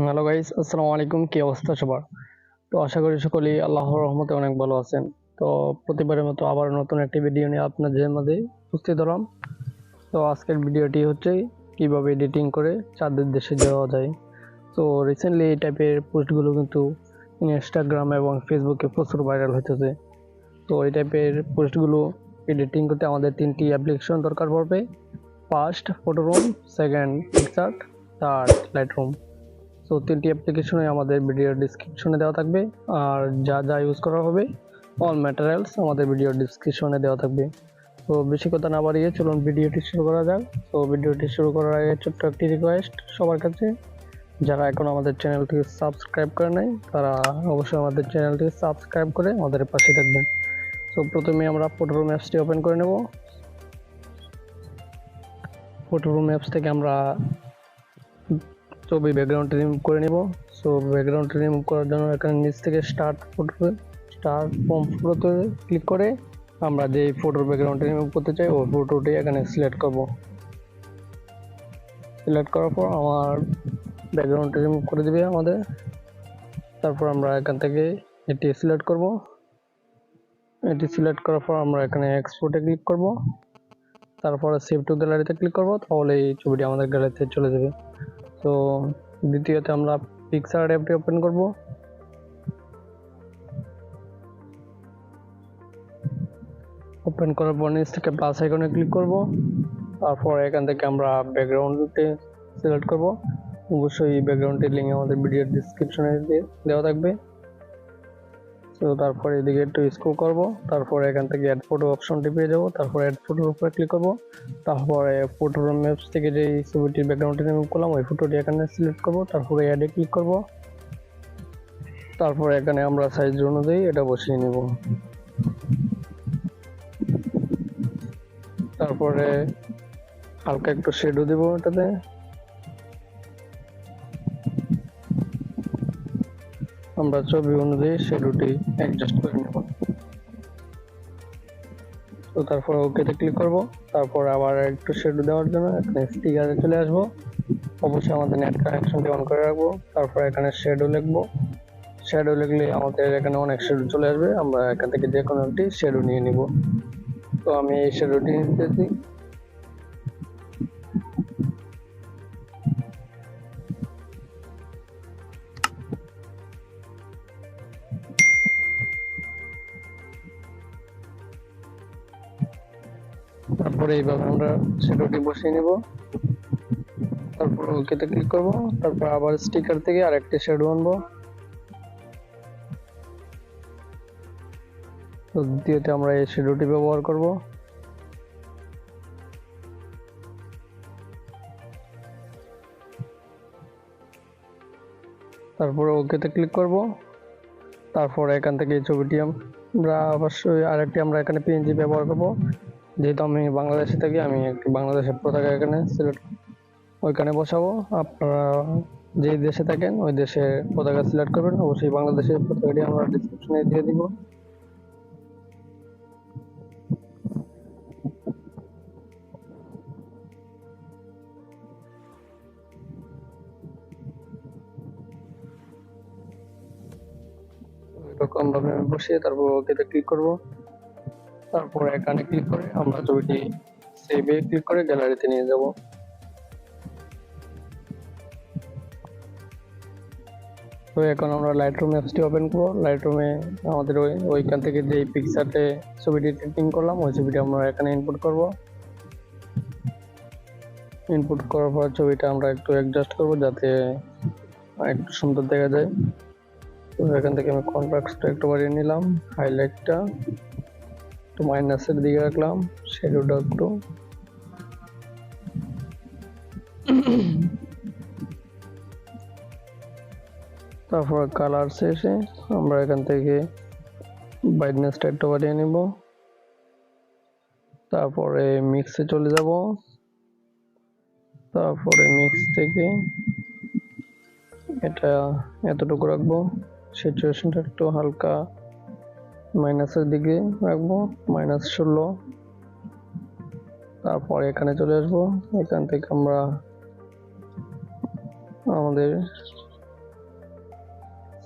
Hello guys, আসসালামু আলাইকুম। কি অবস্থা সবার? তো আশা করি সকলেই আল্লাহর রহমতে অনেক ভালো আছেন। তো প্রতিবারের মতো আবার নতুন একটি ভিডিও নিয়ে আপনাদের মাঝে উপস্থিত হলাম। তো আজকের ভিডিওটি হচ্ছে কিভাবে এডিটিং করে চাঁদের দেশে যাওয়া যায়। তো রিসেন্টলি এই টাইপের পোস্টগুলো কিন্তু ইনস্টাগ্রাম এবং ফেসবুকে প্রচুর ভাইরাল হইতেছে। তো এই টাইপের পোস্টগুলো এডিটিং করতে আমাদের তিনটি অ্যাপ্লিকেশন দরকার পড়বে। First Photoroom, second Picsart, third Lightroom. So তিনটি অ্যাপ্লিকেশনে আমাদের ভিডিওর ডিসক্রিপশনে দেওয়া থাকবে, আর যা যা ইউজ করা হবে অল ম্যাটেরিয়ালস আমাদের ভিডিওর ডিসক্রিপশনে দেওয়া থাকবে। তো বেশি কথা না বাড়িয়ে চলুন ভিডিওটি শুরু করা যাক। তো ভিডিওটি শুরু করার আগে ছোট্ট একটি রিকোয়েস্ট সবার কাছে, যারা এখন আমাদের চ্যানেলটি সাবস্ক্রাইব করে নাই তারা অবশ্যই আমাদের চ্যানেলটি সাবস্ক্রাইব করে আমাদের পাশে থাকবেন। তো প্রথমে আমরা ফটোরুম অ্যাপসটি ওপেন করে নেব। ফটোরুম অ্যাপস থেকে আমরা ছবি ব্যাকগ্রাউন্ড রিমুভ করে নিব। সো ব্যাকগ্রাউন্ড রিমুভ করার জন্য এখানে নিচ থেকে স্টার্ট ফ্রম ফটোতে ক্লিক করে আমরা যে ফটোর ব্যাকগ্রাউন্ড রিমুভ করতে চাই ওই ফটোটি এখানে সিলেক্ট করব। সিলেক্ট করার পর আমার ব্যাকগ্রাউন্ড রিমুভ করে দিবে আমাদের। তারপর আমরা এখান থেকে এটি সিলেক্ট করব। এটি সিলেক্ট করার পর আমরা এখানে এক্সপোর্টে ক্লিক করব। তারপরে সেভ টু গ্যালারিতে ক্লিক করব, তাহলে এই ছবিটি আমাদের গ্যালারিতে চলে যাবে। তো দ্বিতীয়তে আমরা পিক্সার্ট অ্যাপটি ওপেন করব। ওপেন করার পর নিচ থেকে প্লাস আইকনে ক্লিক করব। তারপর এখান থেকে আমরা ব্যাকগ্রাউন্ডে সিলেক্ট করব। অবশ্যই ব্যাকগ্রাউন্ডের লিঙ্ক আমাদের ভিডিওর ডিসক্রিপশনে দেওয়া থাকবে। তো তারপর এদিকে একটু স্ক্রল করব। তারপর এখান থেকে অ্যাড ফটো অপশনটি পেয়ে যাব। তারপর অ্যাড ফটোর উপরে ক্লিক করব। তারপরে ফটোরুম অ্যাপস থেকে যে ছবিটির ব্যাকগ্রাউন্ডটি রিমুভ করলাম ওই ফটোটি এখানে সিলেক্ট করব। তারপরে অ্যাডে ক্লিক করব। তারপর এখানে আমরা সাইজ অনুযায়ী এটা বসিয়ে নেব। তারপরে হালকা একটু শেডও দেব এটাতে। আমরা ছবি অনুযায়ী শেডোটি অ্যাডজাস্ট করে নেব। তো তারপর ওকেতে ক্লিক করব। তারপর আবার একটু শেডো দেওয়ার জন্য এখানে স্টিকারে চলে আসব। অবশ্যই আমাদের নেট কানেকশনটি অন করে রাখবো। তারপর এখানে শেডো লিখবো। শেডো লিখলে আমাদের এখানে অনেক শেডো চলে আসবে, আমরা এখান থেকে যে কোনো একটি শেডো নিয়ে নিব। তো আমি এই শেডোটি নিতেছি। তারপরে এইভাবে আমরা শেডোটি বসিয়ে নেব। তারপর ওকেতে ক্লিক করব। তারপর আবার স্টিকার থেকে আরেকটি শেডো আনবো। তো দ্বিতীয়তে আমরা এই শেডোটি ব্যবহার করব। তারপরে ওকেতে ক্লিক করব। তারপর এখান থেকে এই ছবিটি আমরা অবশ্যই আরেকটি আমরা এখানে পিএনজি ব্যবহার করব। যেহেতু আমি বাংলাদেশে থাকি, আমি একটি বাংলাদেশের পতাকা এখানে সিলেক্ট ওইখানে বসাবো। আপনারা যে দেশে থাকেন ওই দেশের পতাকা সিলেক্ট করবেন। অবশ্যই বাংলাদেশের পতাকাটি আমরা ডিসক্রিপশনে দিয়ে দিব। এরকম ভাবে বসিয়ে তারপর ওকেতে ক্লিক করব। তারপর এখানে ক্লিক করে আমরা ছবিটি সেভে ক্লিক করে গ্যালারিতে নিয়ে যাব। তো এখন আমরা লাইটরুম অ্যাপসটি ওপেন করব। লাইটরুমে আমাদের ওইখান থেকে যে পিকচারে ছবিটি এডিটিং করলাম ওই ছবিটি আমরা এখানে ইনপুট করব। ইনপুট করার পর ছবিটা আমরা একটু অ্যাডজাস্ট করব যাতে একটু সুন্দর দেখা যায়। তো এখান থেকে আমি কন্ট্রাস্টটা একটু বাড়িয়ে নিলাম, হাইলাইটটা একটু মাইনাসের দিকে রাখলাম, শ্যাডোটা একটু তারপর কালার এসে আমরা এখান থেকে ব্রাইটনেসটা একটু বাড়িয়ে নিব। তারপরে মিক্সে চলে যাব। তারপরে মিক্স থেকে এটা এতটুকু রাখবো। স্যাচুরেশনটা একটু হালকা মাইনাসের দিকে রাখবো, -16। তারপর এখানে চলে আসবো। এখান থেকে আমরা আমাদের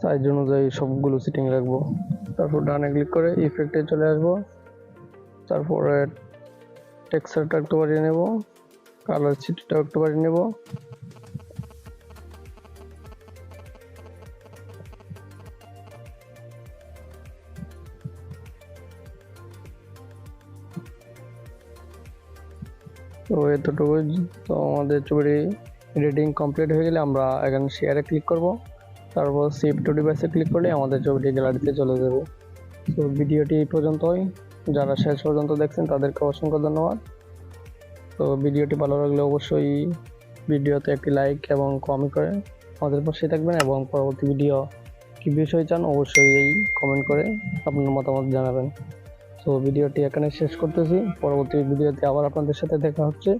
সাইজ অনুযায়ী সবগুলো সেটিং রাখবো। তারপর ডানে ক্লিক করে ইফেক্টে চলে আসবো। তারপরে টেক্সচারটা একটু বাড়িয়ে নেব, কালার সিটিটা একটু বাড়িয়ে নেব। তো এতটুকুই। তো আমাদের ছবিটি এডিটিং কমপ্লিট হয়ে গেলে আমরা এখানে শেয়ারে ক্লিক করব। তারপর সেভ টু ডিভাইসে ক্লিক করলে আমাদের ছবিটি গ্যালারিতে চলে যাবে। তো ভিডিওটি এই পর্যন্তই। যারা শেষ পর্যন্ত দেখছেন তাদেরকে অসংখ্য ধন্যবাদ। তো ভিডিওটি ভালো লাগলে অবশ্যই ভিডিওতে একটি লাইক এবং কমেন্ট করে আমাদের পাশে থাকবেন, এবং পরবর্তী ভিডিও কি বিষয় চান অবশ্যই এই কমেন্ট করে আপনার মতামত জানাবেন। তো ভিডিওটি এখানে শেষ করতেছি। পরবর্তী ভিডিওতে আবার আপনাদের সাথে দেখা হচ্ছে।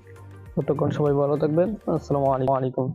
ততক্ষণ সবাই ভালো থাকবেন। আসসালামু আলাইকুম।